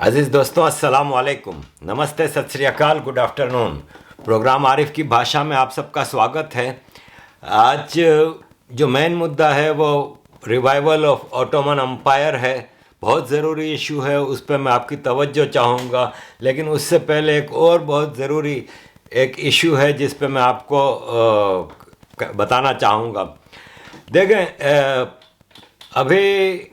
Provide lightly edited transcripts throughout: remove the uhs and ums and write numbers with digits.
अजीज़ दोस्तों, अस्सलाम वालेकुम, नमस्ते, सत श्री अकाल, गुड आफ्टरनून। प्रोग्राम आरिफ की भाषा में आप सबका स्वागत है। आज जो मेन मुद्दा है वो रिवाइवल ऑफ ऑटोमन एम्पायर है। बहुत ज़रूरी इशू है, उस पर मैं आपकी तवज्जो चाहूँगा। लेकिन उससे पहले एक और बहुत ज़रूरी एक इशू है जिस पे मैं आपको बताना चाहूँगा। देखें, अभी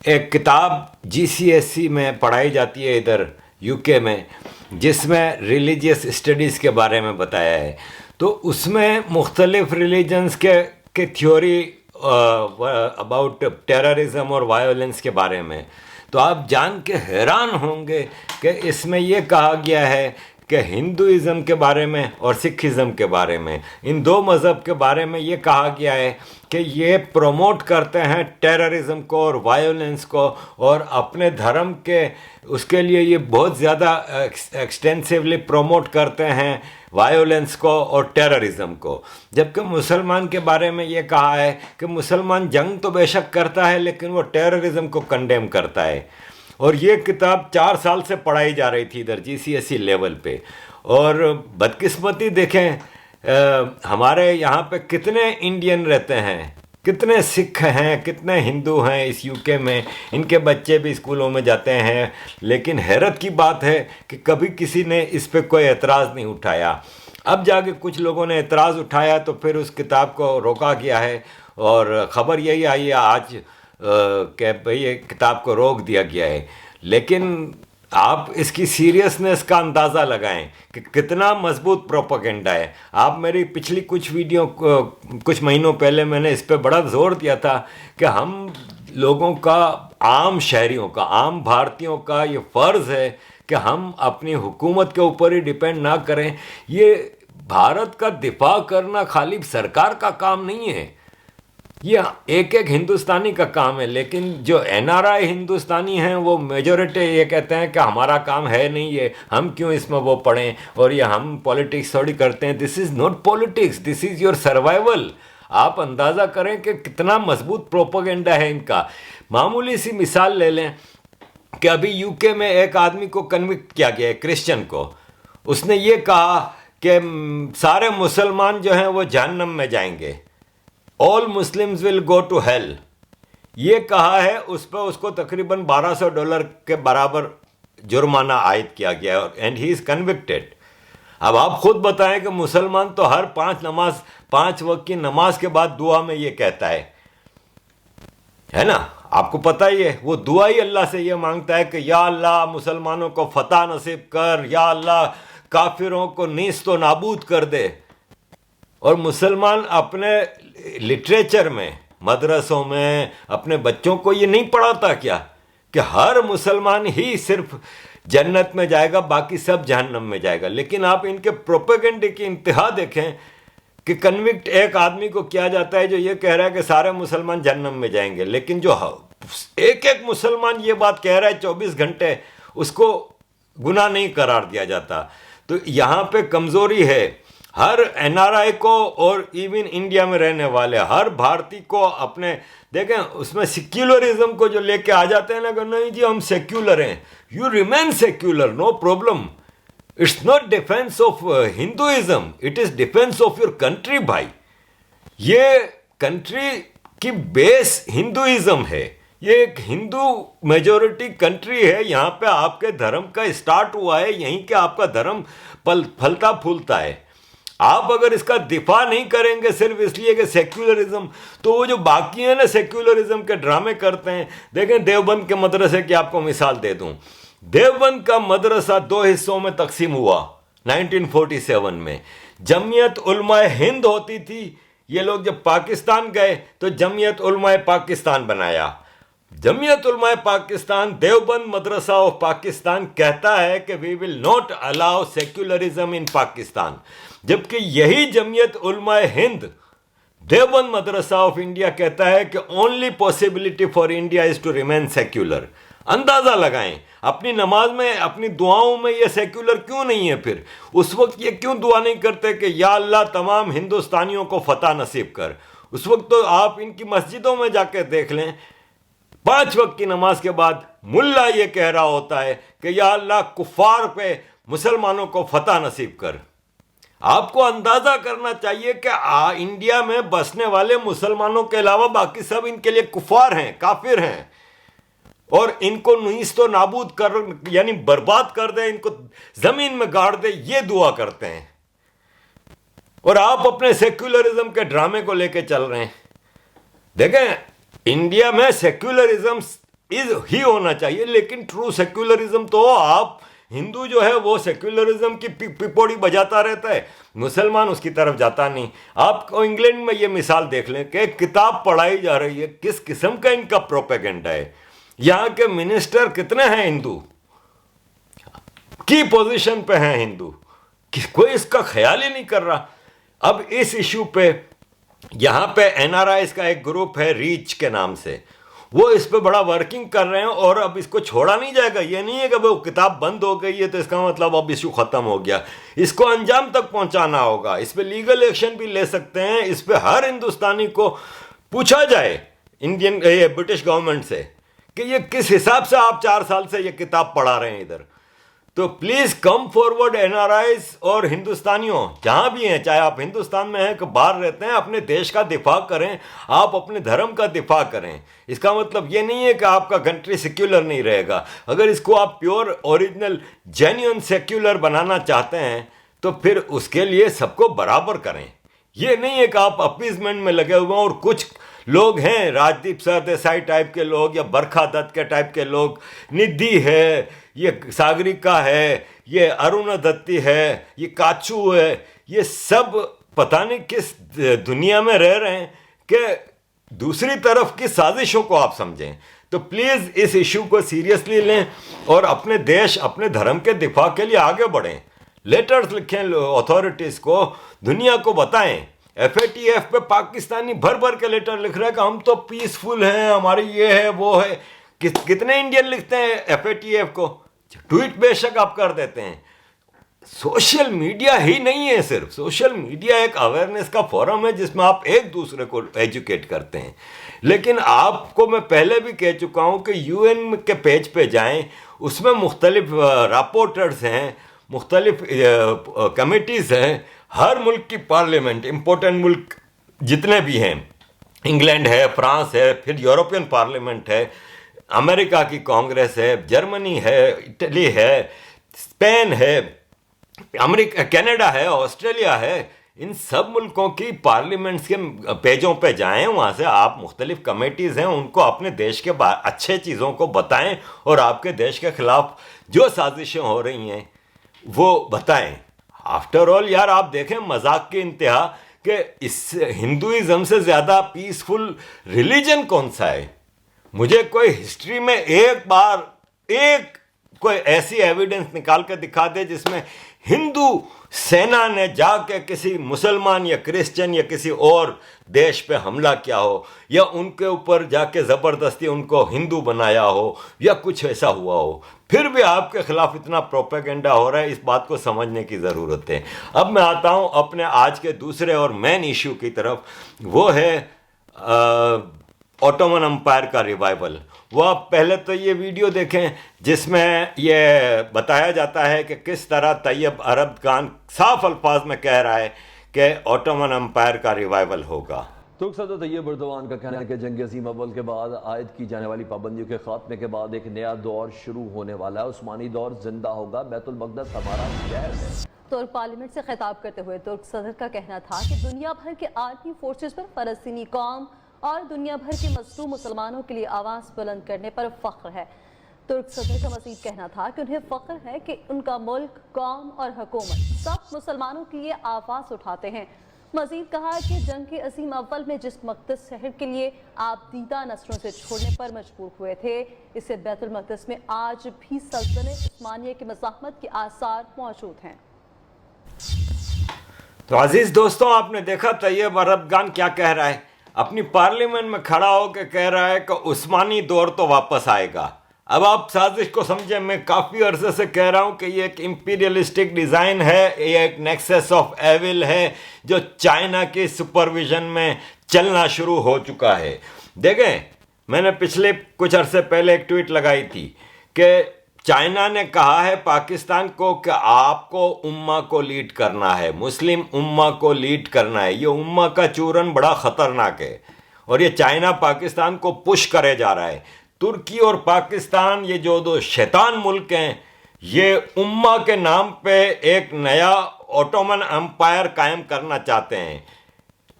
एक किताब जीसीएसई में पढ़ाई जाती है इधर यूके में, जिसमें रिलीजियस स्टडीज़ के बारे में बताया है। तो उसमें मुख्तलिफ रिलीजन्स के थ्योरी अबाउट टेररिज्म और वायोलेंस के बारे में। तो आप जान के हैरान होंगे कि इसमें यह कहा गया है कि हिंदुइज़्म के बारे में और सिखिज़्म के बारे में, इन दो मज़हब के बारे में ये कहा गया है कि ये प्रमोट करते हैं टेररिज्म को और वायोलेंस को, और अपने धर्म के उसके लिए ये बहुत ज़्यादा एक्सटेंसिवली प्रमोट करते हैं वायोलेंस को और टेररिज्म को। जबकि मुसलमान के बारे में ये कहा है कि मुसलमान जंग तो बेशक करता है लेकिन वो टेररिज्म को कंडेम करता है। और ये किताब 4 साल से पढ़ाई जा रही थी इधर जीसीएसई लेवल पे। और बदकिस्मती देखें, हमारे यहाँ पे कितने इंडियन रहते हैं, कितने सिख हैं, कितने हिंदू हैं इस यूके में। इनके बच्चे भी स्कूलों में जाते हैं, लेकिन हैरत की बात है कि कभी किसी ने इस पे कोई एतराज़ नहीं उठाया। अब जाके कुछ लोगों ने एतराज़ उठाया तो फिर उस किताब को रोका गया है, और ख़बर यही आई है आज कि भाई ये किताब को रोक दिया गया है। लेकिन आप इसकी सीरियसनेस का अंदाज़ा लगाएं कि कितना मजबूत प्रोपेगेंडा है। आप मेरी पिछली कुछ वीडियो कुछ महीनों पहले मैंने इस पे बड़ा जोर दिया था कि हम लोगों का, आम शहरियों का, आम भारतीयों का ये फ़र्ज़ है कि हम अपनी हुकूमत के ऊपर ही डिपेंड ना करें। ये भारत का दिफा करना खाली सरकार का काम नहीं है, ये एक एक हिंदुस्तानी का काम है। लेकिन जो एनआरआई हिंदुस्तानी हैं वो मेजॉरिटी ये कहते हैं कि हमारा काम है नहीं, ये हम क्यों इसमें वो पढ़ें, और ये हम पॉलिटिक्स थोड़ी करते हैं। This is not politics, this is your survival. आप अंदाज़ा करें कि कितना मजबूत प्रोपेगेंडा है इनका। मामूली सी मिसाल ले लें कि अभी यूके में एक आदमी को कन्विक्ट किया गया है, क्रिश्चियन को। उसने ये कहा कि सारे मुसलमान जो हैं वो जहन्नम में जाएंगे, all Muslims will go to hell. ये कहा है, उस पर उसको तकरीबन $1200 के बराबर जुर्माना आयद किया गया है, एंड ही इज़ कन्विक्टेड। अब आप खुद बताएं कि मुसलमान तो हर 5 वक्त की नमाज के बाद दुआ में ये कहता है ना, आपको पता ही है। वो दुआ ही अल्लाह से ये मांगता है कि या अल्लाह मुसलमानों को फतह नसीब कर, या अल्लाह काफिरों को नीस्त व नाबूद कर दे। और मुसलमान अपने लिटरेचर में, मदरसों में अपने बच्चों को ये नहीं पढ़ाता क्या कि हर मुसलमान ही सिर्फ जन्नत में जाएगा, बाकी सब जहन्नम में जाएगा। लेकिन आप इनके प्रोपेगेंडे की इंतहा देखें कि कन्विक्ट एक आदमी को किया जाता है जो ये कह रहा है कि सारे मुसलमान जहन्नम में जाएंगे, लेकिन जो एक एक मुसलमान ये बात कह रहा है 24 घंटे, उसको गुनाह नहीं करार दिया जाता। तो यहाँ पे कमज़ोरी है हर एनआरआई को, और इवन इंडिया में रहने वाले हर भारतीय को अपने। देखें, उसमें सेक्युलरिज्म को जो लेके आ जाते हैं ना कि नहीं जी हम सेक्युलर हैं, you remain secular, no problem. It's not defence of Hinduism, it is defence of your country भाई। ये कंट्री की बेस हिंदुइज्म है, ये एक हिंदू मेजॉरिटी कंट्री है। यहाँ पे आपके धर्म का स्टार्ट हुआ है, यहीं के आपका धर्म फलता फूलता है। आप अगर इसका दिफा नहीं करेंगे सिर्फ इसलिए कि सेक्युलरिज्म, तो वो जो बाकी हैं ना सेक्युलरिज्म के ड्रामे करते हैं। देखें, देवबंद के मदरसे की आपको मिसाल दे दूं। देवबंद का मदरसा 2 हिस्सों में तकसीम हुआ 1947 में। जमीयत उलमाए हिंद होती थी, ये लोग जब पाकिस्तान गए तो जमीयत उलमाए पाकिस्तान बनाया। जमीयत उलमाए पाकिस्तान, देवबंद मदरसा ऑफ पाकिस्तान कहता है कि we will not allow secularism in Pakistan, जबकि यही जमीयत उलमाए हिंद, देवबंद मदरसा ऑफ इंडिया कहता है कि only possibility for India is to remain secular. अंदाजा लगाएं, अपनी नमाज में, अपनी दुआओं में ये सेक्युलर क्यों नहीं है? फिर उस वक्त ये क्यों दुआ नहीं करते कि या अल्लाह तमाम हिंदुस्तानियों को फतह नसीब कर? उस वक्त तो आप इनकी मस्जिदों में जाकर देख लें, 5 वक्त की नमाज के बाद मुल्ला ये कह रहा होता है कि या अल्लाह कुफार पे मुसलमानों को फतह नसीब कर। आपको अंदाजा करना चाहिए कि इंडिया में बसने वाले मुसलमानों के अलावा बाकी सब इनके लिए कुफार हैं, काफिर हैं, और इनको नीस तो नाबूद कर यानी बर्बाद कर दे, इनको जमीन में गाड़ दे, ये दुआ करते हैं। और आप अपने सेक्युलरिज्म के ड्रामे को लेके चल रहे हैं। देखें, इंडिया में सेक्युलरिज्म ही होना चाहिए, लेकिन ट्रू सेक्युलरिज्म तो आप हिंदू जो है वो सेक्युलरिज्म की पिपोड़ी बजाता रहता है, मुसलमान उसकी तरफ जाता नहीं। आपको इंग्लैंड में ये मिसाल देख लें कि किताब पढ़ाई जा रही है, किस किस्म का इनका प्रोपेगेंडा है। यहाँ के मिनिस्टर कितने हैं हिंदू, की पोजीशन पे हैं हिंदू, कोई इसका ख्याल ही नहीं कर रहा। अब इस इशू पे यहाँ पे एनआरआईज का एक ग्रुप है रीच के नाम से, वो इस पे बड़ा वर्किंग कर रहे हैं, और अब इसको छोड़ा नहीं जाएगा। ये नहीं है कि वो किताब बंद हो गई है तो इसका मतलब अब इशू खत्म हो गया। इसको अंजाम तक पहुंचाना होगा, इस पे लीगल एक्शन भी ले सकते हैं। इस पे हर हिंदुस्तानी को पूछा जाए, इंडियन ब्रिटिश गवर्नमेंट से, कि ये किस हिसाब से आप 4 साल से ये किताब पढ़ा रहे हैं इधर। तो प्लीज कम फॉरवर्ड एनआरआईज और हिंदुस्तानियों जहां भी हैं, चाहे आप हिंदुस्तान में हैं कि बाहर रहते हैं, अपने देश का दिफा करें, आप अपने धर्म का दिफा करें। इसका मतलब ये नहीं है कि आपका कंट्री सेक्युलर नहीं रहेगा। अगर इसको आप प्योर ओरिजिनल जेन्युइन सेक्युलर बनाना चाहते हैं तो फिर उसके लिए सबको बराबर करें। ये नहीं है कि आप अपीजमेंट में लगे हुए हैं, और कुछ लोग हैं राजदीप सरदेसाई टाइप के लोग या बरखा दत्त के टाइप के लोग, निधि है, ये सागरिका है, ये अरुण दत्ती है, ये काचू है, ये सब पता नहीं किस दुनिया में रह रहे हैं कि दूसरी तरफ की साजिशों को आप समझें। तो प्लीज इस इशू को सीरियसली लें और अपने देश अपने धर्म के दिफा के लिए आगे बढ़ें। लेटर्स लिखें अथॉरिटीज को, दुनिया को बताएं। FATF पे पाकिस्तानी भर भर के लेटर लिख रहे हैं कि हम तो पीसफुल हैं, हमारी ये है वो है। कितने इंडियन लिखते हैं FATF को? ट्वीट बेशक आप कर देते हैं। सोशल मीडिया ही नहीं है, सिर्फ सोशल मीडिया एक अवेयरनेस का फोरम है जिसमें आप एक दूसरे को एजुकेट करते हैं। लेकिन आपको मैं पहले भी कह चुका हूं कि UN के पेज पे जाएं, उसमें मुख्तलिफ रापोर्टर्स हैं, मुख्तलिफ कमिटीज़ हैं, हर मुल्क की पार्लियामेंट, इंपॉर्टेंट मुल्क जितने भी हैं, इंग्लैंड है, फ्रांस है, फिर यूरोपियन पार्लियामेंट है, अमेरिका की कांग्रेस है, जर्मनी है, इटली है, स्पेन है, अमेरिका, कनाडा है, ऑस्ट्रेलिया है। इन सब मुल्कों की पार्लियामेंट्स के पेजों पे जाएं, वहाँ से आप मुख्तलिफ कमेटीज़ हैं उनको अपने देश के अच्छे चीज़ों को बताएं, और आपके देश के खिलाफ जो साजिशें हो रही हैं वो बताएं। आफ्टर ऑल यार, आप देखें मजाक की इंतहा कि इस हिंदुइज्म से ज़्यादा पीसफुल रिलीजन कौन सा है? मुझे कोई हिस्ट्री में एक बार एक कोई ऐसी एविडेंस निकाल कर दिखा दे जिसमें हिंदू सेना ने जाके किसी मुसलमान या क्रिश्चियन या किसी और देश पे हमला किया हो, या उनके ऊपर जाके ज़बरदस्ती उनको हिंदू बनाया हो, या कुछ ऐसा हुआ हो। फिर भी आपके खिलाफ इतना प्रोपेगेंडा हो रहा है, इस बात को समझने की ज़रूरत है। अब मैं आता हूँ अपने आज के दूसरे और मेन इशू की तरफ, वो है ऑटोमन एम्पायर का रिवाइवल। वो आप पहले तो ये वीडियो देखें जिसमें ये बताया जाता है कि किस तरह तैयब अरब खान साफ अल्फाज में कह रहा है कि ऑटोमन एम्पायर का रिवाइवल होगा। तुर्क सदर तैयब एर्दोगान का कहना है कि जंग अज़ीम अव्वल के बाद आयद की जाने वाली पाबंदियों के खात्मे के बाद एक नया दौर शुरू होने वाला है। उस्मानी दौर जिंदा होगा, बैतुल मक़दस हमारा शहर है। तुर्क पार्लियामेंट से खिताब करते हुए तुर्क सदर का कहना था कि दुनिया भर के आर्मी फोर्सेस पर फ़लस्तीनी कौम और दुनिया भर के मज़लूम मुसलमानों के लिए आवाज़ बुलंद करने पर फ़ख्र है। तुर्क सदर का मज़ीद कहना था कि उन्हें फ़ख्र है कि उनका मुल्क, कौम और हुकूमत सब मुसलमानों के लिए आवाज़ उठाते हैं। मज़ीद कहा कि जंग के अज़ीम अव्वल में जिस मक़दस शहर के लिए आप दीदा नस्लों से छोड़ने पर मजबूर हुए थे, इससे बैतुल मक़दस में आज भी सल्तनत उस्मानिया की मज़ाहमत के आसार मौजूद हैं। तो अजीज दोस्तों, आपने देखा तैयब अरबगान क्या कह रहा है। अपनी पार्लियामेंट में खड़ा होकर कह रहा है कि उस्मानी दौर तो वापस आएगा। अब आप साजिश को समझे, मैं काफ़ी अरसे से कह रहा हूँ कि ये एक इंपीरियलिस्टिक डिज़ाइन है, ये एक नेक्सस ऑफ एविल है जो चाइना के सुपरविजन में चलना शुरू हो चुका है। देखें, मैंने पिछले कुछ अरसे पहले एक ट्वीट लगाई थी कि चाइना ने कहा है पाकिस्तान को कि आपको उम्मा को लीड करना है, मुस्लिम उम्मा को लीड करना है। ये उम्मा का चूरन बड़ा खतरनाक है और ये चाइना पाकिस्तान को पुश करे जा रहा है। तुर्की और पाकिस्तान, ये जो दो शैतान मुल्क हैं, ये उम्मा के नाम पे एक नया ओटोमन एम्पायर कायम करना चाहते हैं।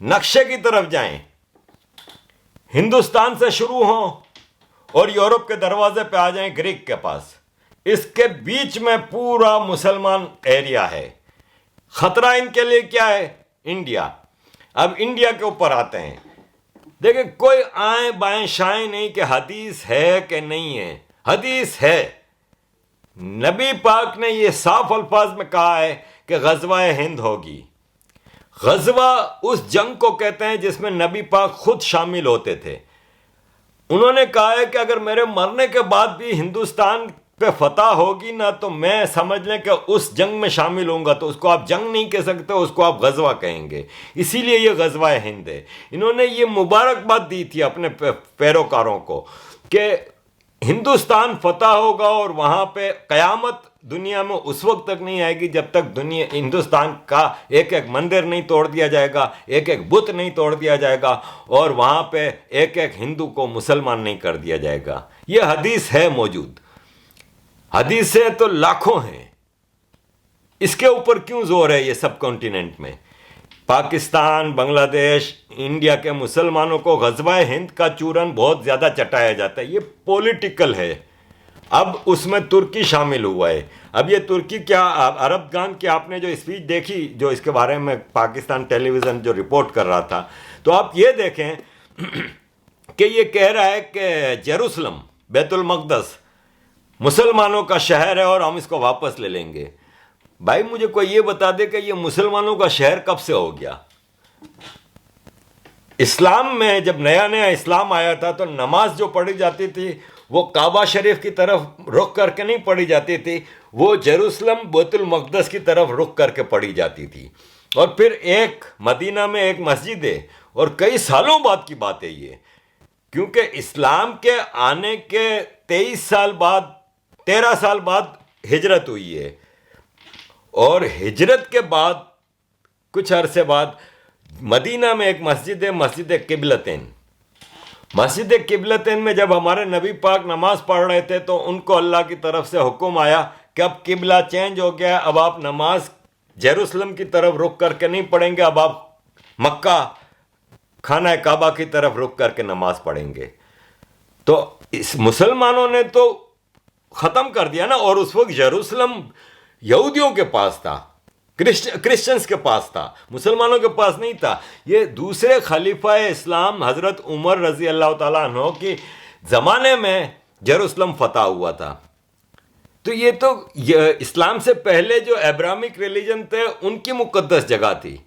नक्शे की तरफ जाएं, हिंदुस्तान से शुरू हों और यूरोप के दरवाजे पे आ जाएं ग्रीक के पास। इसके बीच में पूरा मुसलमान एरिया है। खतरा इनके लिए क्या है? इंडिया। अब इंडिया के ऊपर आते हैं। देखिए, कोई आए बाएं शाएं नहीं कि हदीस है कि नहीं है। हदीस है। नबी पाक ने ये साफ अल्फाज में कहा है कि गजवा हिंद होगी। गजवा उस जंग को कहते हैं जिसमें नबी पाक खुद शामिल होते थे। उन्होंने कहा है कि अगर मेरे मरने के बाद भी हिंदुस्तान पे फतह होगी ना, तो मैं समझ लें कि उस जंग में शामिल होऊंगा। तो उसको आप जंग नहीं कह सकते, उसको आप गजवा कहेंगे। इसीलिए ये गजवा हिंद है। इन्होंने ये मुबारकबाद दी थी अपने पैरोकारों को कि हिंदुस्तान फतह होगा और वहां पे कयामत दुनिया में उस वक्त तक नहीं आएगी जब तक दुनिया हिंदुस्तान का एक एक मंदिर नहीं तोड़ दिया जाएगा, एक एक बुत नहीं तोड़ दिया जाएगा और वहां पे एक एक हिंदू को मुसलमान नहीं कर दिया जाएगा। ये हदीस है मौजूद। हदीसें तो लाखों हैं। इसके ऊपर क्यों जोर है ये सब कॉन्टिनेंट में? पाकिस्तान, बांग्लादेश, इंडिया के मुसलमानों को गजवाए हिंद का चूरन बहुत ज़्यादा चटाया जाता है। ये पॉलिटिकल है। अब उसमें तुर्की शामिल हुआ है। अब ये तुर्की क्या, अरबगान की आपने जो स्पीच देखी, जो इसके बारे में पाकिस्तान टेलीविज़न जो रिपोर्ट कर रहा था, तो आप ये देखें कि ये कह रहा है कि जेरूसलम, बैतुल मक़दस मुसलमानों का शहर है और हम इसको वापस ले लेंगे। भाई, मुझे कोई ये बता दे कि ये मुसलमानों का शहर कब से हो गया? इस्लाम में जब नया नया इस्लाम आया था तो नमाज जो पढ़ी जाती थी वो काबा शरीफ की तरफ रुख करके नहीं पढ़ी जाती थी, वो जेरूसलम बैतुल मक़दस की तरफ रुख करके पढ़ी जाती थी। और फिर एक मदीना में एक मस्जिद है और कई सालों बाद की बात है ये, क्योंकि इस्लाम के आने के 13 साल बाद हिजरत हुई है और हिजरत के बाद कुछ अरसे बाद मदीना में एक मस्जिद है, मस्जिद किबलतैन। मस्जिद किबलतैन में जब हमारे नबी पाक नमाज पढ़ रहे थे तो उनको अल्लाह की तरफ से हुक्म आया कि अब किबला चेंज हो गया, अब आप नमाज जेरूसलम की तरफ रुख करके नहीं पढ़ेंगे, अब आप मक्का खाना काबा की तरफ रुख करके नमाज पढ़ेंगे। तो इस मुसलमानों ने तो ख़त्म कर दिया ना। और उस वक्त जेरूसलम यहूदियों के पास था, क्रिश्चियंस के पास था, मुसलमानों के पास नहीं था। ये दूसरे खलीफा इस्लाम हज़रत उमर रज़ी अल्लाह ताला अन्हो के ज़माने में जेरूसलम फतह हुआ था। तो ये इस्लाम से पहले जो अब्राहमिक रिलीजन थे उनकी मुक़द्दस जगह थी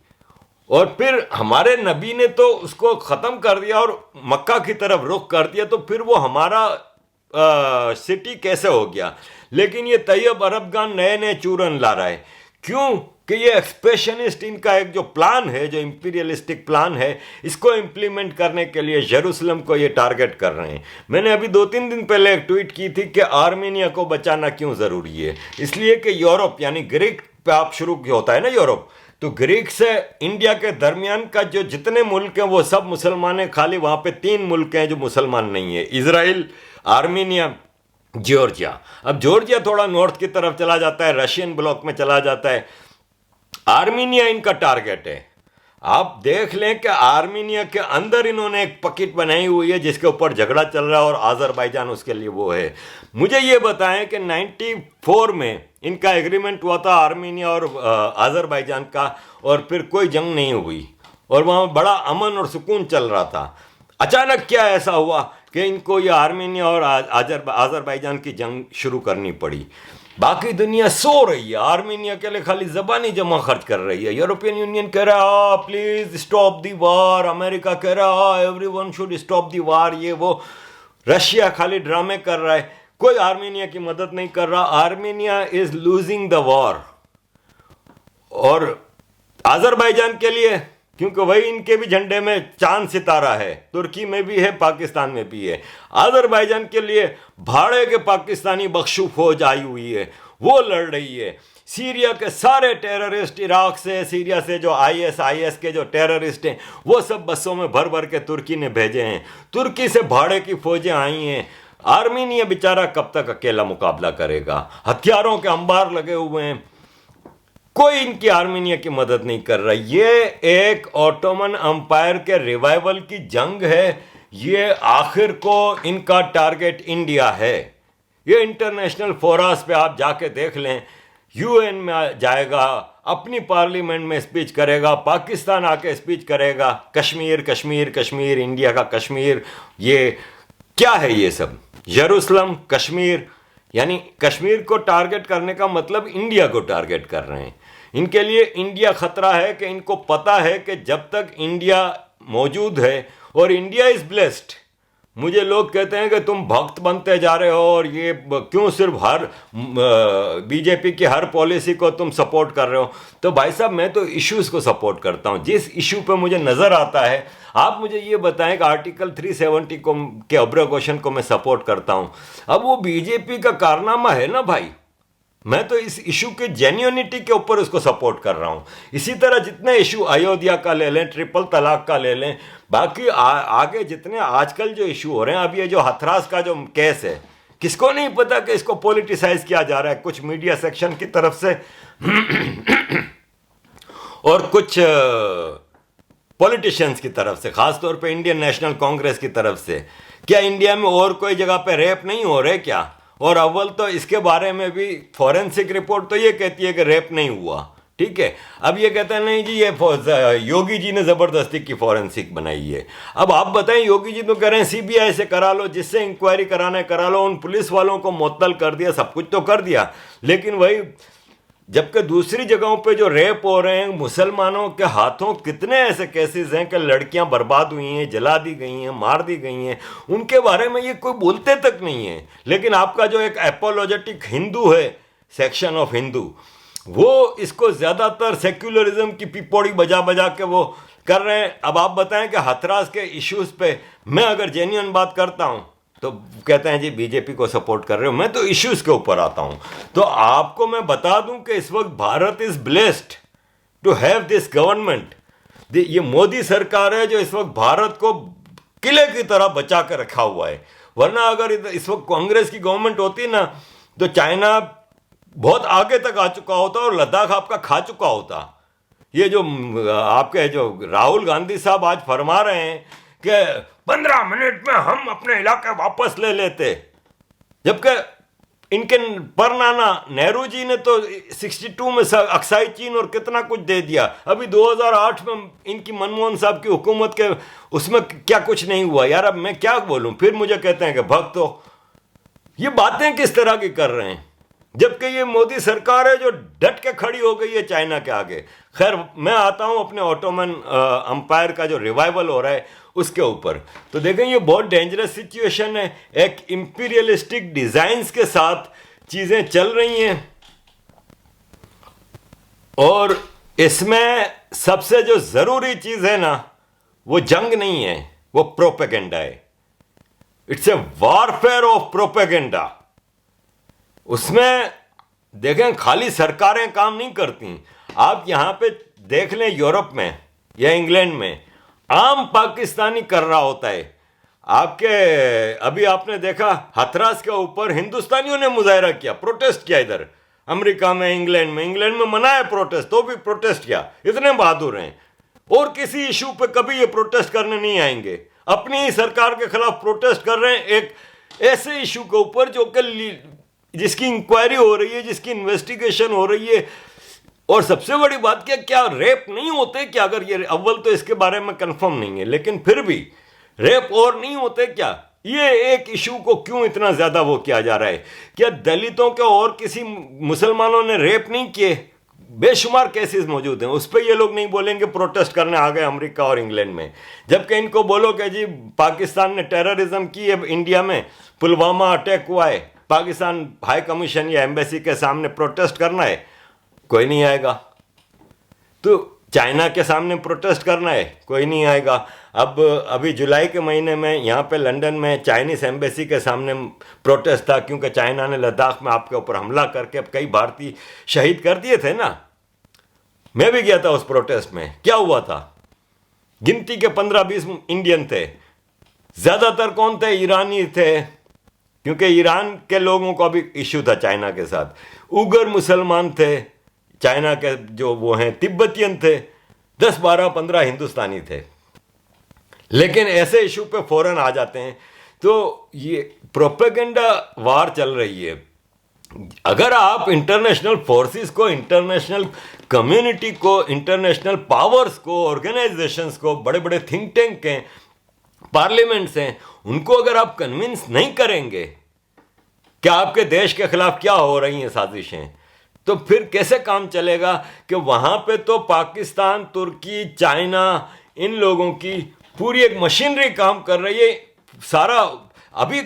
और फिर हमारे नबी ने तो उसको ख़त्म कर दिया और मक्का की तरफ रुख कर दिया। तो फिर वो हमारा सिटी कैसे हो गया? लेकिन ये तैयब अरबगान नए नए चूरन ला रहा है। क्यों? कि ये एक्सपेशनिस्ट इनका एक जो प्लान है, जो इंपीरियलिस्टिक प्लान है, इसको इम्प्लीमेंट करने के लिए जेरूसलम को ये टारगेट कर रहे हैं। मैंने अभी 2-3 दिन पहले एक ट्वीट की थी कि आर्मेनिया को बचाना क्यों ज़रूरी है। इसलिए कि यूरोप यानी ग्रीक पे आप शुरू होता है ना यूरोप, तो ग्रीक से इंडिया के दरमियान का जो जितने मुल्क हैं वो सब मुसलमान हैं। खाली वहाँ पे 3 मुल्क हैं जो मुसलमान नहीं है, इज़राइल, आर्मेनिया, जॉर्जिया। अब जॉर्जिया थोड़ा नॉर्थ की तरफ चला जाता है, रशियन ब्लॉक में चला जाता है। आर्मीनिया इनका टारगेट है। आप देख लें कि आर्मीनिया के अंदर इन्होंने एक पॉकेट बनाई हुई है जिसके ऊपर झगड़ा चल रहा है और आज़रबाईजान उसके लिए वो है। मुझे ये बताएं कि 94 में इनका एग्रीमेंट हुआ था आर्मीनिया और आज़रबाईजान का, और फिर कोई जंग नहीं हुई और वहाँ बड़ा अमन और सुकून चल रहा था। अचानक क्या ऐसा हुआ कि इनको ये आर्मीनिया और आज़रबाईजान की जंग शुरू करनी पड़ी। बाकी दुनिया सो रही है, आर्मीनिया के लिए खाली ज़बानी जमा खर्च कर रही है। यूरोपियन यूनियन कह रहा है please stop the war, America कह रहा है एवरीवन शुड स्टॉप दी वार, ये वो। रशिया खाली ड्रामे कर रहा है, कोई आर्मीनिया की मदद नहीं कर रहा। Armenia is losing the war. और आज़रबाईजान के लिए क्योंकि वही इनके भी झंडे में चांद सितारा है, तुर्की में भी है, पाकिस्तान में भी है। अजरबैजान के लिए भाड़े के पाकिस्तानी बख्शू फौज आई हुई है, वो लड़ रही है। सीरिया के सारे टेररिस्ट, इराक से, सीरिया से जो आईएस के जो टेररिस्ट हैं, वो सब बसों में भर भर के तुर्की ने भेजे हैं। तुर्की से भाड़े की फौजें आई हैं। आर्मीनिया बेचारा कब तक अकेला मुकाबला करेगा? हथियारों के अंबार लगे हुए हैं, कोई इनकी आर्मीनिया की मदद नहीं कर रहा। ये एक ऑटोमन अंपायर के रिवाइवल की जंग है। ये आखिर को इनका टारगेट इंडिया है। ये इंटरनेशनल फोरस पे आप जाके देख लें, यूएन में जाएगा, अपनी पार्लियामेंट में स्पीच करेगा, पाकिस्तान आके स्पीच करेगा, कश्मीर कश्मीर कश्मीर, इंडिया का कश्मीर। ये क्या है? ये सब यरूशलेम कश्मीर, यानी कश्मीर को टारगेट करने का मतलब इंडिया को टारगेट कर रहे हैं। इनके लिए इंडिया खतरा है कि इनको पता है कि जब तक इंडिया मौजूद है, और इंडिया इज ब्लेस्ड। मुझे लोग कहते हैं कि तुम भक्त बनते जा रहे हो और ये क्यों सिर्फ हर बीजेपी की हर पॉलिसी को तुम सपोर्ट कर रहे हो। तो भाई साहब, मैं तो इश्यूज़ को सपोर्ट करता हूँ। जिस इशू पे मुझे नज़र आता है, आप मुझे ये बताएं कि आर्टिकल 370 को के अब्रोगेशन को मैं सपोर्ट करता हूँ। अब वो बीजेपी का कारनामा है ना भाई, मैं तो इस इशू के जेन्युइनिटी के ऊपर उसको सपोर्ट कर रहा हूँ। इसी तरह जितने इशू अयोध्या का ले लें, ट्रिपल तलाक का ले लें, बाकी आगे जितने आजकल जो इशू हो रहे हैं, अब ये जो हथरास का जो केस है, किसको नहीं पता कि इसको पॉलिटिसाइज किया जा रहा है, कुछ मीडिया सेक्शन की तरफ से और कुछ पॉलिटिशियंस की तरफ से, खासतौर पे इंडियन नेशनल कांग्रेस की तरफ से। क्या इंडिया में और कोई जगह पे रेप नहीं हो रहे क्या? और अव्वल तो इसके बारे में भी फॉरेंसिक रिपोर्ट तो ये कहती है कि रेप नहीं हुआ, ठीक है। अब ये कहते हैं नहीं जी, ये योगी जी ने ज़बरदस्ती की फॉरेंसिक बनाई है। अब आप बताएं, योगी जी तो कह रहे हैं सीबीआई से करा लो, जिससे इंक्वायरी कराने करा लो, उन पुलिस वालों को मुअत्तल कर दिया, सब कुछ तो कर दिया, लेकिन वही जबकि दूसरी जगहों पे जो रेप हो रहे हैं, मुसलमानों के हाथों कितने ऐसे केसेस हैं कि लड़कियां बर्बाद हुई हैं, जला दी गई हैं, मार दी गई हैं, उनके बारे में ये कोई बोलते तक नहीं है। लेकिन आपका जो एक एपोलॉजेटिक हिंदू है, सेक्शन ऑफ हिंदू, वो इसको ज़्यादातर सेक्युलरिज्म की पिपोड़ी बजा बजा के वो कर रहे हैं। अब आप बताएं कि हथरास के इश्यूज़ पे मैं अगर जेन्युइन बात करता हूँ तो कहते हैं जी बीजेपी को सपोर्ट कर रहे हो। मैं तो इश्यूज के ऊपर आता हूं। तो आपको मैं बता दूं कि इस वक्त Bharat is blessed to have this government. ये मोदी सरकार है जो इस वक्त भारत को किले की तरह बचा कर रखा हुआ है। वरना अगर इस वक्त कांग्रेस की गवर्नमेंट होती ना, तो चाइना बहुत आगे तक आ चुका होता और लद्दाख आपका खा चुका होता। ये जो आपके जो राहुल गांधी साहब आज फरमा रहे हैं कि 15 मिनट में हम अपने इलाके वापस ले लेते, जबकि इनके परनाना नेहरू जी ने तो 62 में अक्साई चीन और कितना कुछ दे दिया। अभी 2008 में इनकी मनमोहन साहब की हुकूमत के उसमें क्या कुछ नहीं हुआ। यार अब मैं क्या बोलूं, फिर मुझे कहते हैं कि भक्त हो। ये बातें किस तरह की कर रहे हैं, जबकि ये मोदी सरकार है जो डट के खड़ी हो गई है चाइना के आगे। खैर, मैं आता हूं अपने ऑटोमन अंपायर का जो रिवाइवल हो रहा है उसके ऊपर। तो देखें, ये बहुत डेंजरस सिचुएशन है। एक इंपीरियलिस्टिक डिजाइन्स के साथ चीजें चल रही हैं और इसमें सबसे जो जरूरी चीज है ना, वो जंग नहीं है, वो प्रोपेगेंडा है। It's a warfare of propaganda. उसमें देखें, खाली सरकारें काम नहीं करती। आप यहां पे देख लें, यूरोप में या इंग्लैंड में आम पाकिस्तानी कर रहा होता है। आपके अभी आपने देखा हथरास के ऊपर हिंदुस्तानियों ने मुजाहरा किया, प्रोटेस्ट किया। इधर अमेरिका में, इंग्लैंड में मना है प्रोटेस्ट, तो भी प्रोटेस्ट किया। इतने बहादुर हैं। और किसी इशू पे कभी ये प्रोटेस्ट करने नहीं आएंगे। अपनी ही सरकार के खिलाफ प्रोटेस्ट कर रहे हैं, एक ऐसे इशू के ऊपर जो कि जिसकी इंक्वायरी हो रही है, जिसकी इन्वेस्टिगेशन हो रही है। और सबसे बड़ी बात क्या रेप नहीं होते क्या? अगर ये अव्वल तो इसके बारे में कंफर्म नहीं है, लेकिन फिर भी रेप और नहीं होते क्या? ये एक इशू को क्यों इतना ज्यादा वो किया जा रहा है? क्या दलितों के और किसी मुसलमानों ने रेप नहीं किए? बेशुमार केसेस मौजूद हैं। उस पर ये लोग नहीं बोलेंगे प्रोटेस्ट करने आ गए अमेरिका और इंग्लैंड में। जबकि इनको बोलो कि जी पाकिस्तान ने टेररिज्म की है इंडिया में, पुलवामा अटैक हुआ है, पाकिस्तान हाई कमीशन या एम्बेसी के सामने प्रोटेस्ट करना है, कोई नहीं आएगा। तो चाइना के सामने प्रोटेस्ट करना है, कोई नहीं आएगा। अब अभी जुलाई के महीने में यहाँ पे लंदन में चाइनीस एम्बेसी के सामने प्रोटेस्ट था, क्योंकि चाइना ने लद्दाख में आपके ऊपर हमला करके अब कई भारतीय शहीद कर दिए थे ना। मैं भी गया था उस प्रोटेस्ट में। क्या हुआ था? गिनती के 15-20 इंडियन थे, ज़्यादातर कौन थे? ईरानी थे, क्योंकि ईरान के लोगों का भी इश्यू था चाइना के साथ। उगर मुसलमान थे, चाइना के जो वो हैं तिब्बतियन थे, 10, 12, 15 हिंदुस्तानी थे। लेकिन ऐसे इशू पे फौरन आ जाते हैं। तो ये प्रोपेगेंडा वार चल रही है। अगर आप इंटरनेशनल फोर्सेस को, इंटरनेशनल कम्युनिटी को, इंटरनेशनल पावर्स को, ऑर्गेनाइजेशंस को, बड़े बड़े थिंक टैंक हैं, पार्लियामेंट्स हैं, उनको अगर आप कन्विंस नहीं करेंगे कि आपके देश के खिलाफ क्या हो रही हैं साजिशें, तो फिर कैसे काम चलेगा? कि वहाँ पे तो पाकिस्तान, तुर्की, चाइना, इन लोगों की पूरी एक मशीनरी काम कर रही है। सारा अभी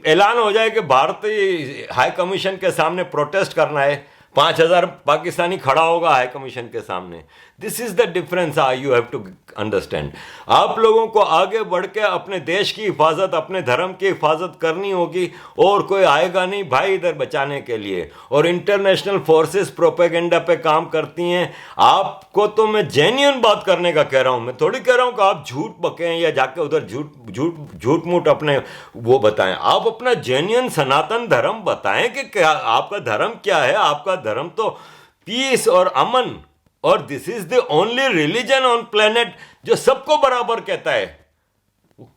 ऐलान हो जाए कि भारतीय हाई कमीशन के सामने प्रोटेस्ट करना है, 5,000 पाकिस्तानी खड़ा होगा हाई कमीशन के सामने। This is the difference you have to understand. आप लोगों को आगे बढ़ के अपने देश की हिफाजत, अपने धर्म की हिफाजत करनी होगी, और कोई आएगा नहीं भाई इधर बचाने के लिए। और इंटरनेशनल फोर्सेस प्रोपेगेंडा पे काम करती हैं। आपको तो मैं जेन्युइन बात करने का कह रहा हूं, मैं थोड़ी कह रहा हूं कि आप झूठ बकें या जाके उधर झूठ मूठ अपने वो बताएं। आप अपना जेन्युइन सनातन धर्म बताएं कि क्या आपका धर्म क्या है। आपका धर्म तो पीस और अमन, और this is the only religion on planet जो सबको बराबर कहता है।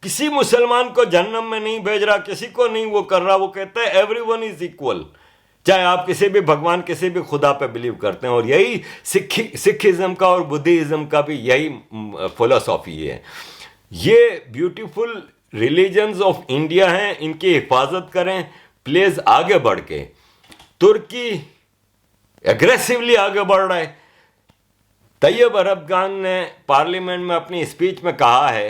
किसी मुसलमान को जहन्नम में नहीं भेज रहा, किसी को नहीं वो कर रहा। वो कहता है एवरीवन इज इक्वल, चाहे आप किसी भी भगवान, किसी भी खुदा पे बिलीव करते हैं। और यही सिखिज्म का और बुद्धिज्म का भी यही फिलोसॉफी है। ये ब्यूटीफुल रिलीजन्स ऑफ इंडिया हैं, इनकी हिफाजत करें प्लीज। आगे बढ़ के तुर्की एग्रेसिवली आगे बढ़ रहा है। तैयब अरबगान ने पार्लियामेंट में अपनी स्पीच में कहा है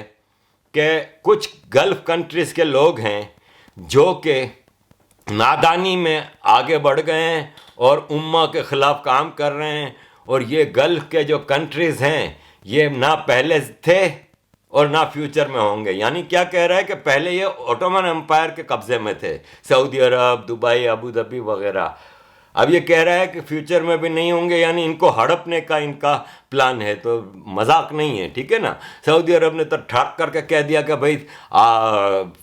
कि कुछ गल्फ कंट्रीज के लोग हैं जो कि नादानी में आगे बढ़ गए हैं और उम्मा के खिलाफ काम कर रहे हैं। और ये गल्फ के जो कंट्रीज हैं ये ना पहले थे और ना फ्यूचर में होंगे। यानी क्या कह रहा है कि पहले ये ओटोमन एम्पायर के कब्जे में थे, सऊदी अरब, दुबई, अबू धाबी वगैरह। अब ये कह रहा है कि फ्यूचर में भी नहीं होंगे, यानी इनको हड़पने का इनका प्लान है। तो मजाक नहीं है, ठीक है ना। सऊदी अरब ने तो ठाक करके कह दिया कि भाई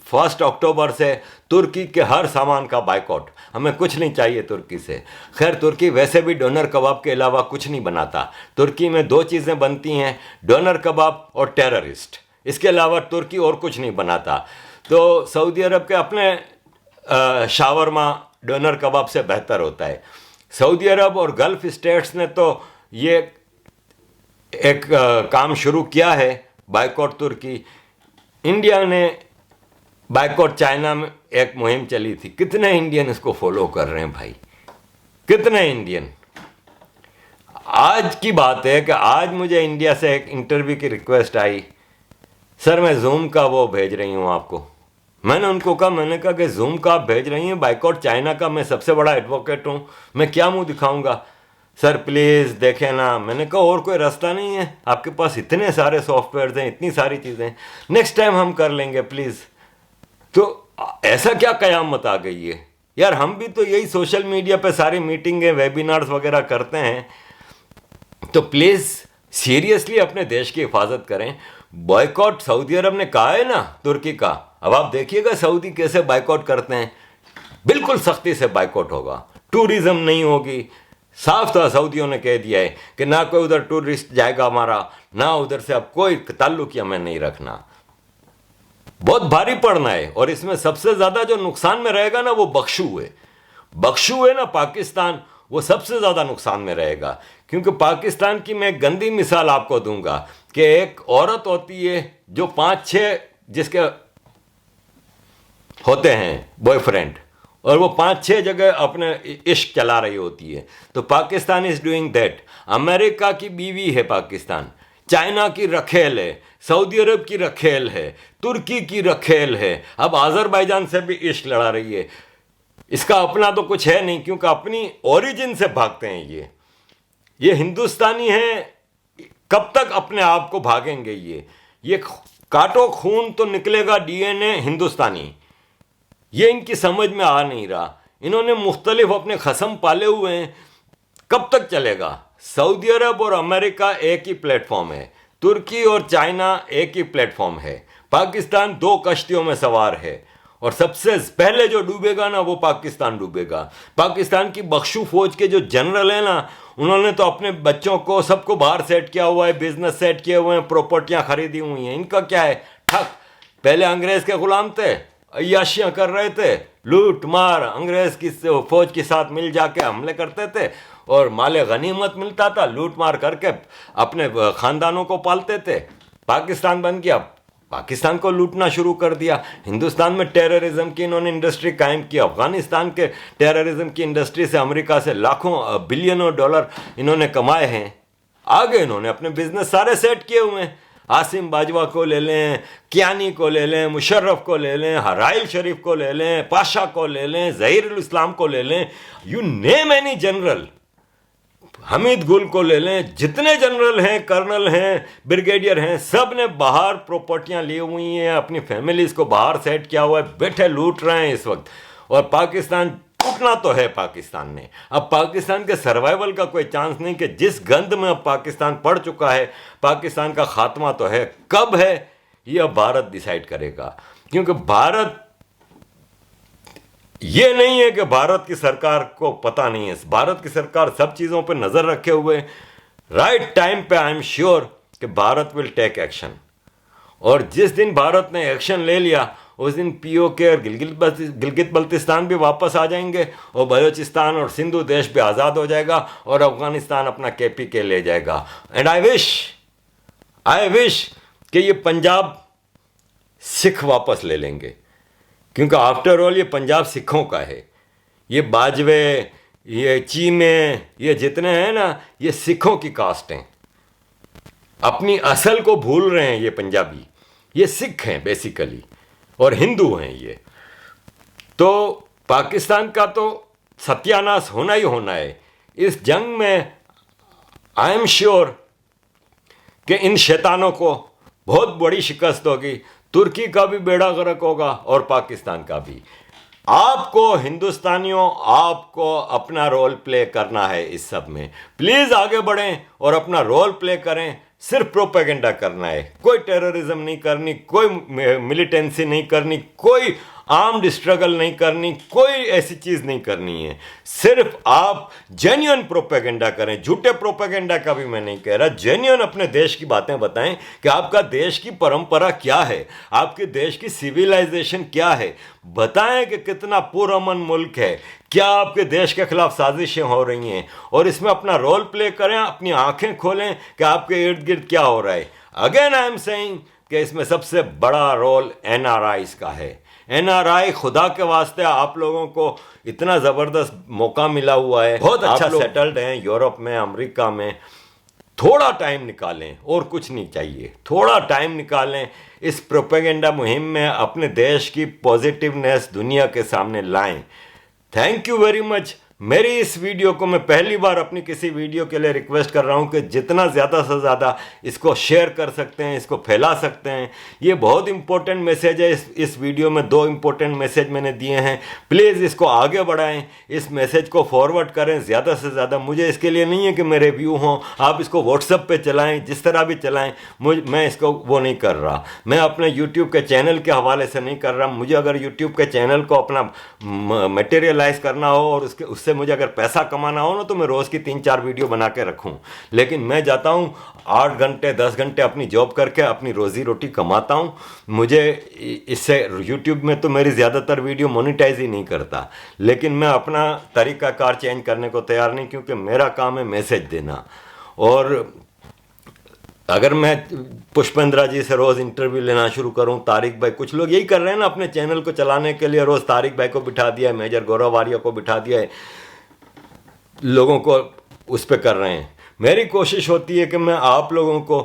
1 अक्टूबर से तुर्की के हर सामान का बाइकआउट, हमें कुछ नहीं चाहिए तुर्की से। खैर तुर्की वैसे भी डोनर कबाब के अलावा कुछ नहीं बनाता। तुर्की में 2 चीज़ें बनती हैं, डोनर कबाब और टेररिस्ट। इसके अलावा तुर्की और कुछ नहीं बनाता। तो सऊदी अरब के अपने शावरमा डोनर कबाब से बेहतर होता है। सऊदी अरब और गल्फ स्टेट्स ने तो ये एक काम शुरू किया है, बाइकआउट तुर्की। इंडिया ने बाइकआउट चाइना में एक मुहिम चली थी। कितने इंडियन इसको फॉलो कर रहे हैं भाई, कितने इंडियन। आज की बात है कि आज मुझे इंडिया से एक इंटरव्यू की रिक्वेस्ट आई, सर मैं जूम का वो भेज रही हूँ आपको। मैंने उनको कहा, मैंने कहा कि जूम का आप भेज रही हैं, बाइकआउट चाइना का मैं सबसे बड़ा एडवोकेट हूँ, मैं क्या मुंह दिखाऊंगा। सर प्लीज़ देखें ना। मैंने कहा और कोई रास्ता नहीं है, आपके पास इतने सारे सॉफ्टवेयर हैं, इतनी सारी चीज़ें, नेक्स्ट टाइम हम कर लेंगे प्लीज़। तो ऐसा क्या कयामत आ गई है यार। हम भी तो यही सोशल मीडिया पे सारी मीटिंगें, वेबिनार्स वगैरह करते हैं। तो प्लीज़ सीरियसली अपने देश की हिफाजत करें। बॉयकॉट सऊदी अरब ने कहा है ना तुर्की का, अब आप देखिएगा सऊदी कैसे बाइकआउट करते हैं। बिल्कुल सख्ती से बाइकआउट होगा, टूरिज्म नहीं होगी। साफ था, सऊदियों ने कह दिया है कि ना कोई उधर टूरिस्ट जाएगा हमारा, ना उधर से अब कोई ताल्लुक हमें नहीं रखना। बहुत भारी पड़ना है। और इसमें सबसे ज्यादा जो नुकसान में रहेगा ना वो बख्शू है ना पाकिस्तान, वो सबसे ज्यादा नुकसान में रहेगा। क्योंकि पाकिस्तान की मैं एक गंदी मिसाल आपको दूंगा कि एक औरत होती है जो 5-6 जिसके होते हैं बॉयफ्रेंड, और वो 5-6 जगह अपने इश्क चला रही होती है। तो Pakistan is doing that. America की बीवी है पाकिस्तान, चाइना की रखेल है, सऊदी अरब की रखेल है, तुर्की की रखेल है, अब आज़रबाईजान से भी इश्क लड़ा रही है। इसका अपना तो कुछ है नहीं, क्योंकि अपनी ओरिजिन से भागते हैं। ये हिंदुस्तानी हैं कब तक अपने आप को भागेंगे? ये काटो खून तो निकलेगा डीएनए हिंदुस्तानी। ये इनकी समझ में आ नहीं रहा। इन्होंने मुख्तलिफ अपने खसम पाले हुए हैं, कब तक चलेगा? सऊदी अरब और अमेरिका एक ही प्लेटफॉर्म है, तुर्की और चाइना एक ही प्लेटफॉर्म है, पाकिस्तान 2 कश्तियों में सवार है और सबसे पहले जो डूबेगा ना वो पाकिस्तान डूबेगा। पाकिस्तान की बख्शू फौज के जो जनरल है ना, उन्होंने तो अपने बच्चों को सबको बाहर सेट किया हुआ है, बिजनेस सेट किए हुए हैं, प्रॉपर्टियां खरीदी हुई हैं। इनका क्या है? ठक। पहले अंग्रेज के गुलाम थे, अय्याशियां कर रहे थे, लूट मार, अंग्रेज की फौज के साथ मिल जाके हमले करते थे और माले गनीमत मिलता था, लूट मार करके अपने खानदानों को पालते थे। पाकिस्तान बन गया, पाकिस्तान को लूटना शुरू कर दिया। हिंदुस्तान में टेररिज्म की इन्होंने इंडस्ट्री कायम की। अफगानिस्तान के टेररिज्म की इंडस्ट्री से अमेरिका से लाखों बिलियनों डॉलर इन्होंने कमाए हैं। आगे इन्होंने अपने बिजनेस सारे सेट किए हुए हैं। आसिम बाजवा को ले लें, कियानी को ले लें, मुशर्रफ को ले लें, हराइल शरीफ को ले लें, पाशा को ले लें, ज़हीरुल इस्लाम को ले लें, you name any general, Hamid गुल को ले लें, जितने जनरल हैं, कर्नल हैं, ब्रिगेडियर हैं, सब ने बाहर प्रॉपर्टियां ली हुई हैं, अपनी फैमिलीज को बाहर सेट किया हुआ है, बैठे लूट रहे हैं इस वक्त। और पाकिस्तान टूटना तो है पाकिस्तान ने। अब पाकिस्तान के सर्वाइवल का कोई चांस नहीं कि जिस गंद में अब पाकिस्तान पड़ चुका है, पाकिस्तान का खात्मा तो है। कब है ये अब भारत डिसाइड करेगा, क्योंकि भारत, ये नहीं है कि भारत की सरकार को पता नहीं है। भारत की सरकार सब चीज़ों पर नज़र रखे हुए, राइट टाइम पे आई एम श्योर कि भारत विल टेक एक्शन। और जिस दिन भारत ने एक्शन ले लिया उस दिन पीओके और गिलगित बल्तिस्तान भी वापस आ जाएंगे और बलोचिस्तान और सिंधु देश भी आज़ाद हो जाएगा और अफगानिस्तान अपना केपीके ले जाएगा। एंड आई विश कि ये पंजाब सिख वापस ले लेंगे, क्योंकि आफ्टर ऑल ये पंजाब सिखों का है। ये बाजवे, ये चीमे, ये जितने हैं ना, ये सिखों की कास्ट हैं। अपनी असल को भूल रहे हैं ये पंजाबी। ये सिख हैं बेसिकली और हिंदू हैं ये। तो पाकिस्तान का तो सत्यानाश होना ही होना है। इस जंग में आई एम श्योर कि इन शैतानों को बहुत बड़ी शिकस्त होगी। तुर्की का भी बेड़ा गर्क होगा और पाकिस्तान का भी। आपको हिंदुस्तानियों, आपको अपना रोल प्ले करना है इस सब में। प्लीज़ आगे बढ़ें और अपना रोल प्ले करें। सिर्फ प्रोपेगेंडा करना है, कोई टेररिज्म नहीं करनी, कोई मिलिटेंसी नहीं करनी, कोई आर्म्ड स्ट्रगल नहीं करनी, कोई ऐसी चीज़ नहीं करनी है। सिर्फ आप जेन्युइन प्रोपेगेंडा करें। झूठे प्रोपेगेंडा का भी मैं नहीं कह रहा, जेन्युइन अपने देश की बातें बताएं कि आपका देश की परंपरा क्या है, आपके देश की सिविलाइजेशन क्या है। बताएं कि कितना पुरअमन मुल्क है, क्या आपके देश के खिलाफ साजिशें हो रही हैं, और इसमें अपना रोल प्ले करें, अपनी आंखें खोलें कि आपके इर्द गिर्द क्या हो रहा है। अगेन आई एम सेइंग कि इसमें सबसे बड़ा रोल एनआरआईज का है। एनआरआई, खुदा के वास्ते आप लोगों को इतना ज़बरदस्त मौका मिला हुआ है, बहुत अच्छा सेटल्ड हैं यूरोप में, अमेरिका में। थोड़ा टाइम निकालें, और कुछ नहीं चाहिए, थोड़ा टाइम निकालें, इस प्रोपेगेंडा मुहिम में अपने देश की पॉजिटिवनेस दुनिया के सामने लाएं। Thank you very much. मेरी इस वीडियो को मैं पहली बार अपनी किसी वीडियो के लिए रिक्वेस्ट कर रहा हूं कि जितना ज़्यादा से ज़्यादा इसको शेयर कर सकते हैं, इसको फैला सकते हैं। ये बहुत इंपॉर्टेंट मैसेज है। इस वीडियो में 2 इंपॉर्टेंट मैसेज मैंने दिए हैं। प्लीज़ इसको आगे बढ़ाएं, इस मैसेज को फॉरवर्ड करें ज़्यादा से ज़्यादा। मुझे इसके लिए नहीं है कि मेरे व्यू हों, आप इसको व्हाट्सएप पे चलाएं, जिस तरह भी चलाएं। मैं इसको वो नहीं कर रहा, मैं अपने यूट्यूब के चैनल के हवाले से नहीं कर रहा। मुझे अगर यूट्यूब के चैनल को अपना मटेरियलाइज करना हो और उससे मुझे अगर पैसा कमाना हो ना, तो मैं रोज़ की 3-4 वीडियो बना के रखूं। लेकिन मैं जाता हूं 8 घंटे 10 घंटे अपनी जॉब करके अपनी रोज़ी रोटी कमाता हूं। मुझे इससे यूट्यूब में तो मेरी ज़्यादातर वीडियो मोनेटाइज ही नहीं करता, लेकिन मैं अपना तरीक़ाकार चेंज करने को तैयार नहीं, क्योंकि मेरा काम है मैसेज देना। और अगर मैं पुष्पेंद्रा जी से रोज़ इंटरव्यू लेना शुरू करूं, तारिक भाई, कुछ लोग यही कर रहे हैं ना अपने चैनल को चलाने के लिए, रोज़ तारिक भाई को बिठा दिया है, मेजर गौरव वारिया को बिठा दिया है, लोगों को उस पर कर रहे हैं। मेरी कोशिश होती है कि मैं आप लोगों को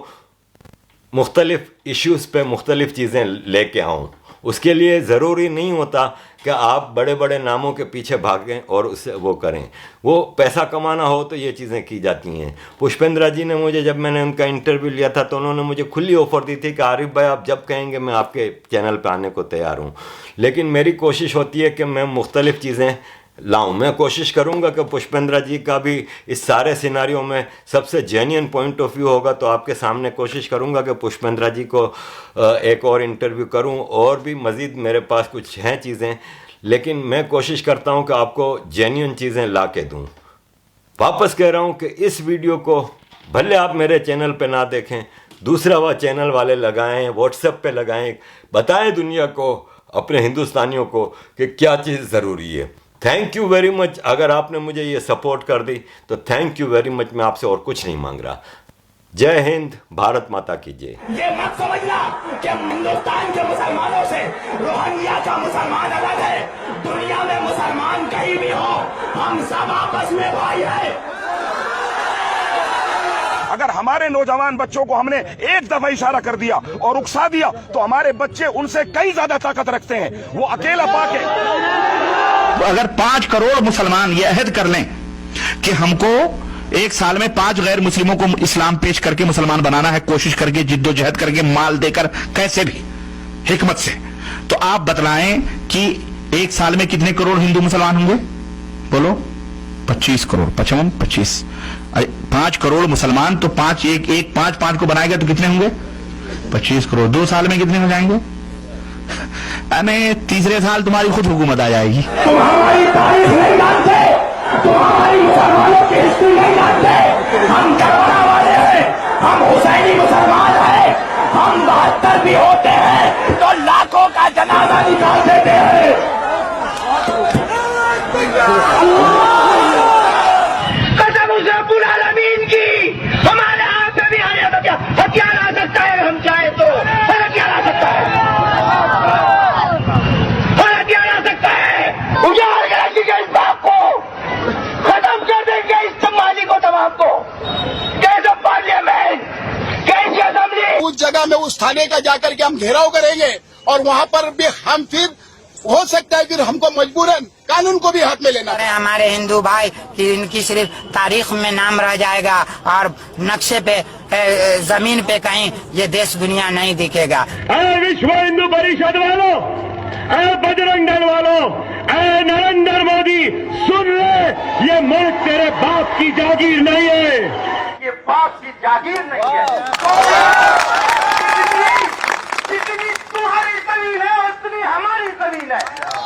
मुख्तलिफ इश्यूज़ पे मुख्तलिफ चीज़ें लेके आऊँ। उसके लिए ज़रूरी नहीं होता कि आप बड़े बड़े नामों के पीछे भागें और उससे वो करें। वो पैसा कमाना हो तो ये चीज़ें की जाती हैं। पुष्पेंद्र जी ने मुझे, जब मैंने उनका इंटरव्यू लिया था, तो उन्होंने मुझे खुली ऑफ़र दी थी कि आरिफ भाई आप जब कहेंगे मैं आपके चैनल पर आने को तैयार हूँ। लेकिन मेरी कोशिश होती है कि मैं मुख्तलिफ़ चीज़ें लाऊं। मैं कोशिश करूंगा कि पुष्पेंद्र जी का भी इस सारे सिनारियों में सबसे जेन्युइन पॉइंट ऑफ व्यू होगा, तो आपके सामने कोशिश करूंगा कि पुष्पेंद्र जी को एक और इंटरव्यू करूं। और भी मज़ीद मेरे पास कुछ हैं चीज़ें, लेकिन मैं कोशिश करता हूं कि आपको जेन्युइन चीज़ें ला के दूँ। वापस कह रहा हूं कि इस वीडियो को भले आप मेरे चैनल पे ना देखें, दूसरा वह चैनल वाले लगाएं, व्हाट्सएप पे लगाएं, बताएं दुनिया को, अपने हिंदुस्तानियों को कि क्या चीज़ ज़रूरी है। Thank you very much. अगर आपने मुझे ये सपोर्ट कर दी तो थैंक यू वेरी मच। मैं आपसे और कुछ नहीं मांग रहा। जय हिंद, भारत माता की जय। ये मत समझना कि हिंदुस्तान के मुसलमानों से रोहिंग्या का मुसलमान अलग है। दुनिया में मुसलमान कहीं भी हो, हम सब आपस में भाई हैं। अगर हमारे नौजवान बच्चों को हमने एक दफा इशारा कर दिया और उकसा दिया तो हमारे बच्चे उनसे कई ज्यादा ताकत रखते हैं। वो अकेला पाके अगर 5 करोड़ मुसलमान ये अहद कर लें कि हमको एक साल में 5 गैर मुस्लिमों को इस्लाम पेश करके मुसलमान बनाना है, कोशिश करके, जिद्दोजहद करके, माल देकर, कैसे भी, हिकमत से, तो आप बतलाएं कि एक साल में कितने करोड़ हिंदू मुसलमान होंगे? बोलो। 25 करोड़, 55, 25, 5 करोड़ मुसलमान, तो 5 को बनाएगा तो कितने होंगे? 25 करोड़। 2 साल में कितने हो जाएंगे? अरे तीसरे साल तुम्हारी खुद हुकूमत आ जाएगी। तुम्हारी तारीख नहीं जानते, तुम्हारी मुसलमानों की हिस्ट्री नहीं जानते। हम करबला वाले हैं, हम हुसैनी मुसलमान हैं। हम 72 भी होते हैं तो लाखों का जनाजा निकाल देते हैं। कसम उस रब्बुल आलमीन की, हमारे हाथ में भी आ जाए तो क्या हथियार आ सकता है? हम चाहे तो हथियार आ सकता है, हथियार आ सकता है। उजाड़ करेंगे इस बाप को, खत्म कर देंगे इस समाजी को, तमाम को। कैसे पार्लियामेंट, कैसी असेंबली, उस जगह में, उस थाने का जाकर के हम घेराव करेंगे और वहाँ पर भी हम फिर हो सकता है फिर हमको मजबूरन कानून को भी हाथ में लेना। अरे हमारे हिंदू भाई कि इनकी सिर्फ तारीख में नाम रह जाएगा और नक्शे पे, जमीन पे कहीं ये देश दुनिया नहीं दिखेगा। अरे विश्व हिंदू परिषद वालों, अरे बजरंग दल वालों, अरे नरेंद्र मोदी, सुन ले, ये मुल्क तेरे बाप की जागीर नहीं है। ये बाप की जागीर नहीं है। जितनी तुम्हारी जमीन है उतनी हमारी जमीन है।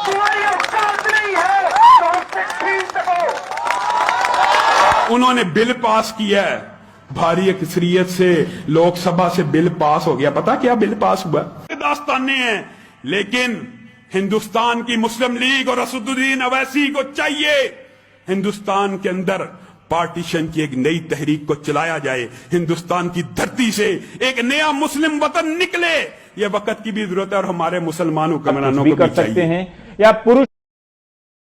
तुम्हारी औकात नहीं है तो उससे छीन सको। उन्होंने बिल पास किया है, भारी अक्सरियत से लोकसभा से बिल पास हो गया। पता क्या बिल पास हुआ? दास्ताने हैं, लेकिन हिंदुस्तान की मुस्लिम लीग और असदुद्दीन अवैसी को चाहिए हिंदुस्तान के अंदर पार्टीशन की एक नई तहरीक को चलाया जाए, हिंदुस्तान की धरती से एक नया मुस्लिम वतन निकले। ये वक्त की भी जरूरत है और हमारे मुसलमानों कमरानों को कर सकते हैं। या पुरुष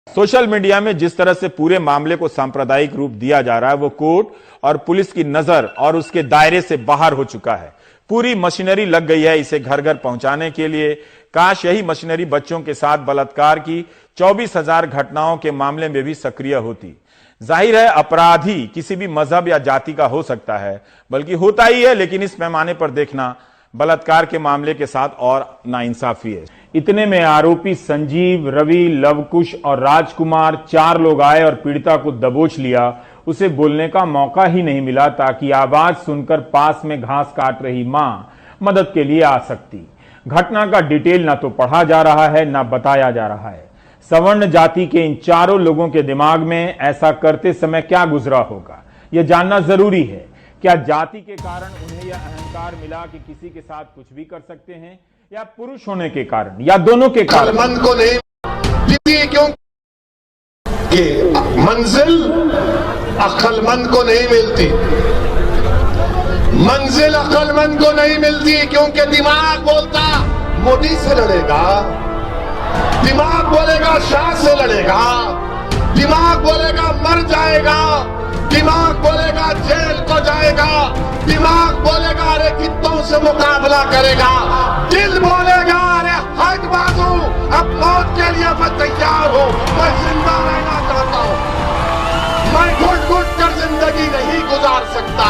सोशल मीडिया में जिस तरह से पूरे मामले को सांप्रदायिक रूप दिया जा रहा है, वो कोर्ट और पुलिस की नजर और उसके दायरे से बाहर हो चुका है। पूरी मशीनरी लग गई है इसे घर घर पहुंचाने के लिए। काश यही मशीनरी बच्चों के साथ बलात्कार की 24,000 घटनाओं के मामले में भी सक्रिय होती। जाहिर है अपराधी किसी भी मजहब या जाति का हो सकता है, बल्कि होता ही है, लेकिन इस पैमाने पर देखना बलात्कार के मामले के साथ और नाइंसाफी है। इतने में आरोपी संजीव, रवि, लवकुश और राजकुमार 4 लोग आए और पीड़िता को दबोच लिया। उसे बोलने का मौका ही नहीं मिला ताकि आवाज सुनकर पास में घास काट रही मां मदद के लिए आ सकती। घटना का डिटेल ना तो पढ़ा जा रहा है ना बताया जा रहा है। सवर्ण जाति के इन 4 लोगों के दिमाग में ऐसा करते समय क्या गुजरा होगा, यह जानना जरूरी है। क्या जाति के कारण उन्हें यह अहंकार मिला कि किसी के साथ कुछ भी कर सकते हैं, या पुरुष होने के कारण, या दोनों के कारण? अक्लमंद को नहीं मिलती, क्यों कि मंजिल अक्लमंद को नहीं मिलती। मंजिल अक्लमंद को नहीं मिलती क्योंकि दिमाग बोलता मोदी से लड़ेगा, दिमाग बोलेगा शाह से लड़ेगा, दिमाग बोलेगा मर जाएगा, दिमाग बोलेगा जेल को जाएगा, दिमाग बोलेगा अरे कितनों से मुकाबला करेगा, दिल बोलेगा अरे हट बाजू अब मौत के लिए मैं तैयार हूं, मैं जिंदा रहना चाहता हूं। मैं घुट घुट कर जिंदगी नहीं गुजार सकता।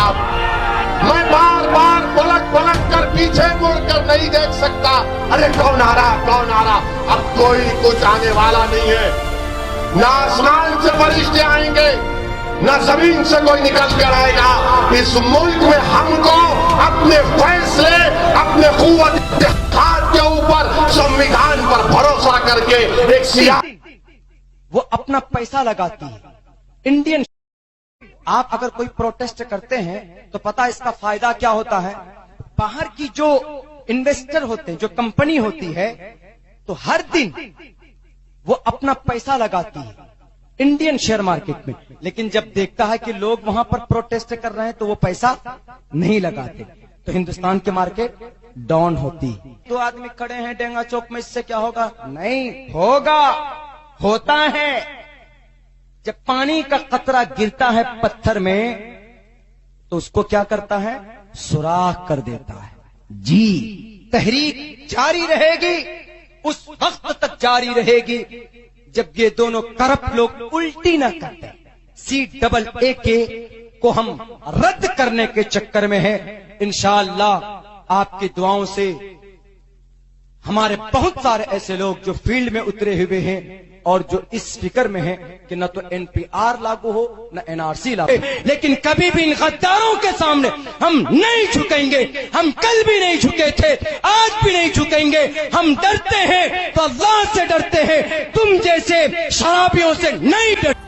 मैं बार बार पलट कर पीछे मुड़कर नहीं देख सकता। अरे कौन आ रहा, कौन आ रहा? अब कोई कुछ आने वाला नहीं है। ना आसमान से फरिश्ते आएंगे, ना जमीन से कोई निकल कर आएगा। इस मुल्क में हमको अपने फैसले, अपने कुव्वत इत्तेहाद के ऊपर, संविधान पर भरोसा करके एक सियासी वो अपना पैसा लगाती है। इंडियन आप अगर कोई प्रोटेस्ट करते हैं तो पता इसका फायदा क्या होता है? बाहर की जो इन्वेस्टर होते हैं, जो कंपनी होती है, तो हर दिन वो अपना पैसा लगाती है इंडियन शेयर मार्केट में। लेकिन जब देखता है कि लोग वहां पर प्रोटेस्ट कर रहे हैं तो वो पैसा नहीं लगाते, तो हिंदुस्तान की मार्केट डाउन होती। दो आदमी खड़े हैं डेंगा चौक में, इससे क्या होगा? नहीं होगा, होता है। जब पानी का कतरा गिरता है पत्थर में तो उसको क्या करता है? सुराख कर देता है। जी, तहरीक जारी रहेगी, उस वक्त तक जारी रहेगी जब ये दोनों करप्ट लोग उल्टी ना करते। CAA को हम रद्द करने के चक्कर में है। इंशाअल्लाह आपकी दुआओं से हमारे बहुत सारे ऐसे लोग जो फील्ड में उतरे हुए हैं और जो इस फिक्र में है कि न तो NPR लागू हो न NRC लागू, लेकिन कभी भी इन गद्दारों के सामने हम नहीं झुकेंगे। हम कल भी नहीं झुके थे, आज भी नहीं झुकेंगे। हम डरते हैं तो अल्लाह से डरते हैं, तुम जैसे शराबियों से नहीं डरते।